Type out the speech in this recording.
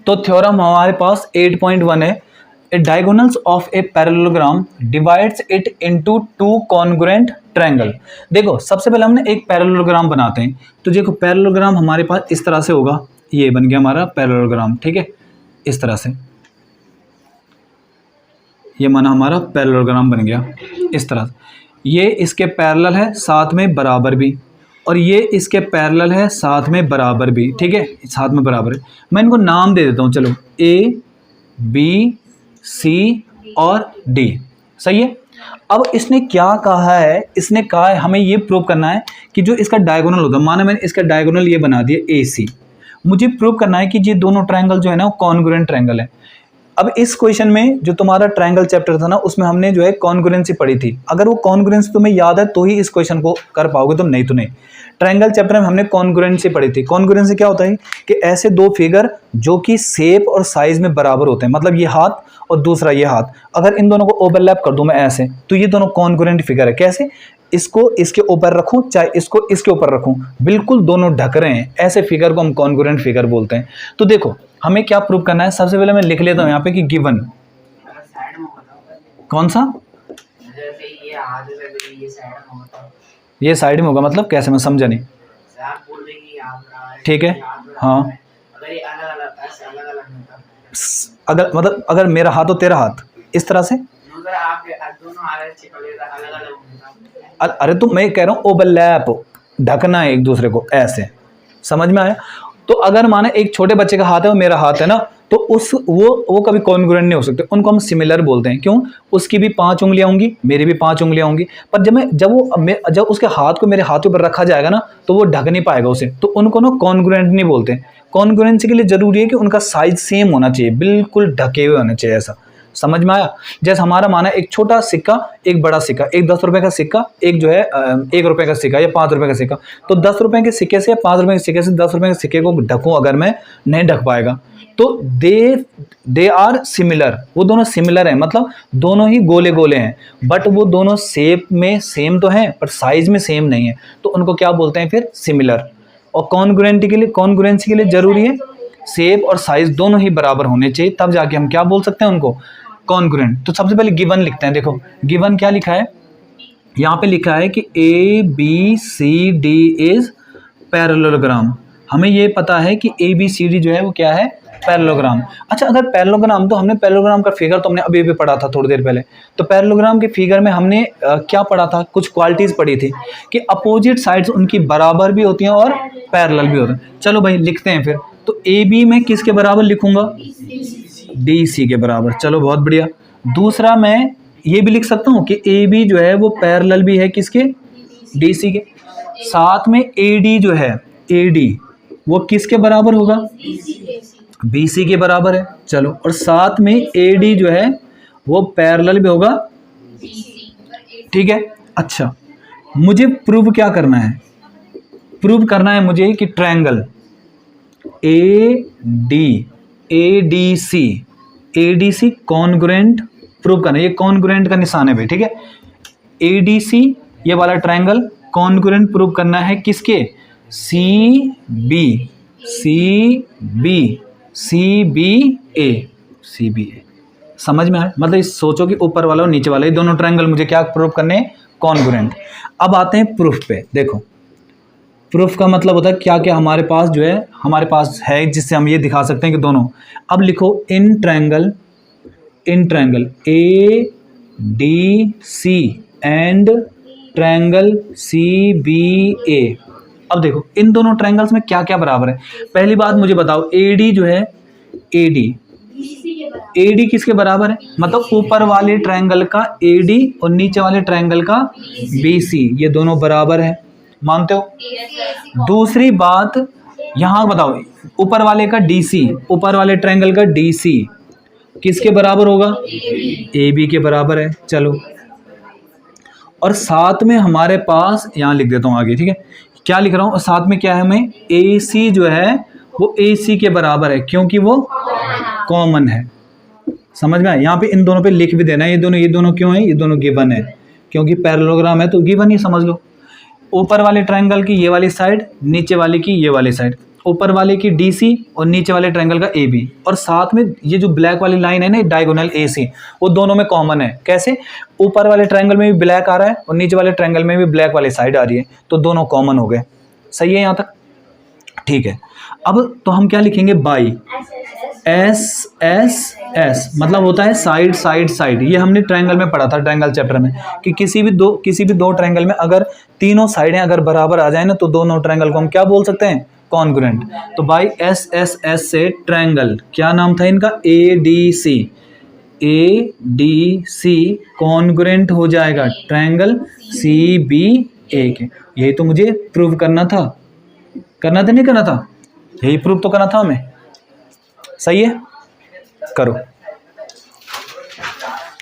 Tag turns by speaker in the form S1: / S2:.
S1: तो थ्योरम हमारे पास 8.1 है। A diagonals of a parallelogram divides it into two congruent triangle. देखो सबसे पहले हमने एक पैरेललोग्राम बनाते हैं। तो देखो पैरेललोग्राम हमारे पास इस तरह से होगा, ये बन गया हमारा पैरेललोग्राम, ठीक है, इस तरह से ये माना हमारा पैरेललोग्राम बन गया इस तरह से। ये इसके पैरेलल है, साथ में बराबर भी, और ये इसके पैरेलल है, साथ में बराबर भी, ठीक है, साथ में बराबर है। मैं इनको नाम दे देता हूँ, चलो ए बी सी और डी, सही है। अब इसने क्या कहा है, इसने कहा है हमें ये प्रूव करना है कि जो इसका डायगोनल होता है, माना मैंने इसका डायगोनल ये बना दिया ए सी, मुझे प्रूव करना है कि ये दोनों ट्रायंगल जो है ना वो कॉन्ग्रुएंट ट्रायंगल है। अब इस क्वेश्चन में जो तुम्हारा ट्रायंगल चैप्टर था ना उसमें हमने जो है कॉन्ग्रुएंसी पढ़ी थी। अगर वो कॉन्ग्रुएंसी तुम्हें याद है तो ही इस क्वेश्चन को कर पाओगे, तुम नहीं तो नहीं। ट्रायंगल चैप्टर में हमने कॉन्ग्रुएंसी पढ़ी थी। कॉन्ग्रुएंसी क्या होता है कि ऐसे दो फिगर जो कि शेप और साइज में बराबर होते हैं, मतलब ये हाथ और दूसरा ये हाथ, अगर इन दोनों को ओवरलैप कर दूं मैं ऐसे, तो ये दोनों कॉन्ग्रुएंट फिगर है। कैसे? इसको इसके ऊपर रखूं चाहे इसको इसके ऊपर रखूं, बिल्कुल दोनों ढक रहे हैं, ऐसे फिगर को हम कॉन्ग्रुएंट फिगर बोलते हैं। तो देखो हमें क्या प्रूव करना है, सबसे पहले मैं लिख लेता हूं यहाँ पे कि गिवन कौन सा, ये साइड में होगा, मतलब कैसे, मैं समझा नहीं। ठीक है, हाँ, अगर मतलब अगर मेरा हाथ और तेरा हाथ इस तरह से, अरे तो मैं कह रहा हूँ ओवरलैप, ढकना है एक दूसरे को, ऐसे, समझ में आया। तो अगर माने एक छोटे बच्चे का हाथ है और मेरा हाथ है ना, तो उस वो कभी कॉन्ग्रुएंट नहीं हो सकते, उनको हम सिमिलर बोलते हैं। क्यों? उसकी भी 5 उंगलियां होंगी, मेरी भी 5 उंगलियां होंगी, पर जब उसके हाथ को मेरे हाथ के ऊपर रखा जाएगा ना तो वो ढक नहीं पाएगा उसे, तो उनको ना कॉन्ग्रुएंट नहीं बोलते। कॉन्ग्रुएंसी के लिए जरूरी है कि उनका साइज सेम होना चाहिए, बिल्कुल ढके हुए होने चाहिए, ऐसा, समझ में आया। जैसे हमारा माना एक छोटा सिक्का, एक बड़ा सिक्का, एक 10 रुपए का सिक्का, एक जो है 1 रुपए का सिक्का या 5 रुपए का सिक्का, तो 10 रुपए के सिक्के से या 5 रुपए के सिक्के से 10 रुपए के सिक्के को ढकूं अगर मैं, नहीं ढक पाएगा। तो दे आर सिमिलर, वो दोनों सिमिलर हैं, मतलब दोनों ही गोले गोले हैं, बट वो दोनों शेप में सेम तो हैं पर साइज में सेम नहीं है, तो उनको क्या बोलते हैं फिर, सिमिलर। और कॉन्ग्रुएंसी के लिए जरूरी है शेप और साइज दोनों ही बराबर होने चाहिए, तब जाके हम क्या बोल सकते हैं उनको, कॉन्ग्रुएंट। तो सबसे पहले गिवन लिखते हैं। देखो गिवन क्या लिखा है, यहाँ पे लिखा है कि A B C D is parallelogram. हमें ये पता है कि ए बी सी डी जो है वो क्या है, पैरेललोग्राम। अच्छा, अगर पैरेललोग्राम, तो हमने पैरेललोग्राम का फिगर तो हमने अभी भी पढ़ा था थोड़ी देर पहले। तो पैरेललोग्राम के फिगर में हमने क्या पढ़ा था, कुछ क्वालिटीज पढ़ी थी कि अपोजिट साइड्स उनकी बराबर भी होती हैं और पैरेलल भी होते हैं। चलो भाई लिखते हैं फिर। तो ए बी में किसके बराबर लिखूंगा, डी सी के बराबर। चलो बहुत बढ़िया। दूसरा मैं ये भी लिख सकता हूँ कि ए बी जो है वो पैरेलल भी है किसके, डी सी के। साथ में ए डी जो है, ए डी वो किसके बराबर होगा, बी सी के बराबर है। चलो, और साथ में ए डी जो है वो पैरेलल भी होगा, ठीक है। अच्छा, मुझे प्रूव क्या करना है, प्रूव करना है मुझे कि triangle A D C congruent prove करना है। ये कॉन्ग्रुएंट का निशान है भाई, ठीक है। ए डी सी ये वाला ट्रायंगल कॉन्ग्रुएंट प्रूव करना है किसके, सी बी ए। समझ में आया, मतलब इस सोचो कि ऊपर वाला और नीचे वाला ये दोनों ट्रायंगल मुझे क्या प्रूव करने हैं, कॉन्ग्रुएंट। अब आते हैं प्रूफ पे। देखो प्रूफ का मतलब होता है क्या क्या हमारे पास जो है, हमारे पास है जिससे हम ये दिखा सकते हैं कि दोनों। अब लिखो in triangle A D C and triangle C B A. अब देखो इन दोनों ट्रायंगल्स में क्या क्या बराबर है। पहली बात मुझे बताओ, ए डी जो है, ए डी किसके बराबर है, मतलब ऊपर वाले ट्रायंगल का ए डी और नीचे वाले ट्रायंगल का बी सी, ये दोनों बराबर है, मानते हो। दूसरी बात यहाँ बताओ, ऊपर वाले का डी सी, ऊपर वाले ट्रायंगल का डी सी किसके बराबर होगा, ए बी के बराबर है। चलो, और साथ में हमारे पास, यहाँ लिख देता हूँ आगे, ठीक है, क्या लिख रहा हूँ, साथ में क्या है, हमें ए सी जो है वो ए सी के बराबर है क्योंकि वो कॉमन है। समझ में आया, यहाँ पे इन दोनों पे लिख भी देना है, ये दोनों क्यों है, ये दोनों गिवन है क्योंकि पैरेललोग्राम है तो गिवन ही समझ लो। ऊपर वाले ट्रायंगल की ये वाली साइड, नीचे वाले की ये वाली साइड, ऊपर वाले की DC और नीचे वाले ट्रायंगल का AB, और साथ में ये जो ब्लैक वाली लाइन है ना डायगोनल AC, वो दोनों में कॉमन है। कैसे? ऊपर वाले ट्रायंगल में भी ब्लैक आ रहा है और नीचे वाले ट्रायंगल में भी ब्लैक वाली साइड आ रही है, तो दोनों कॉमन हो गए। सही है यहाँ तक? ठीक है। अब तो हम क्या लिखेंगे? बाई SSS मतलब होता है साइड साइड साइड। ये हमने ट्रायंगल में पढ़ा था, ट्रायंगल चैप्टर में, कि किसी भी दो ट्रायंगल में अगर तीनों साइडें अगर बराबर आ जाए ना तो दोनों ट्रायंगल को हम क्या बोल सकते हैं? कॉन्ग्रुएंट। तो बाई SSS से ट्रायंगल, क्या नाम था इनका? ADC कॉन्ग्रुएंट हो जाएगा ट्रायंगल CBA के। यही तो मुझे प्रूव करना था नहीं करना था? यही प्रूव तो करना था हमें। सही है, करो।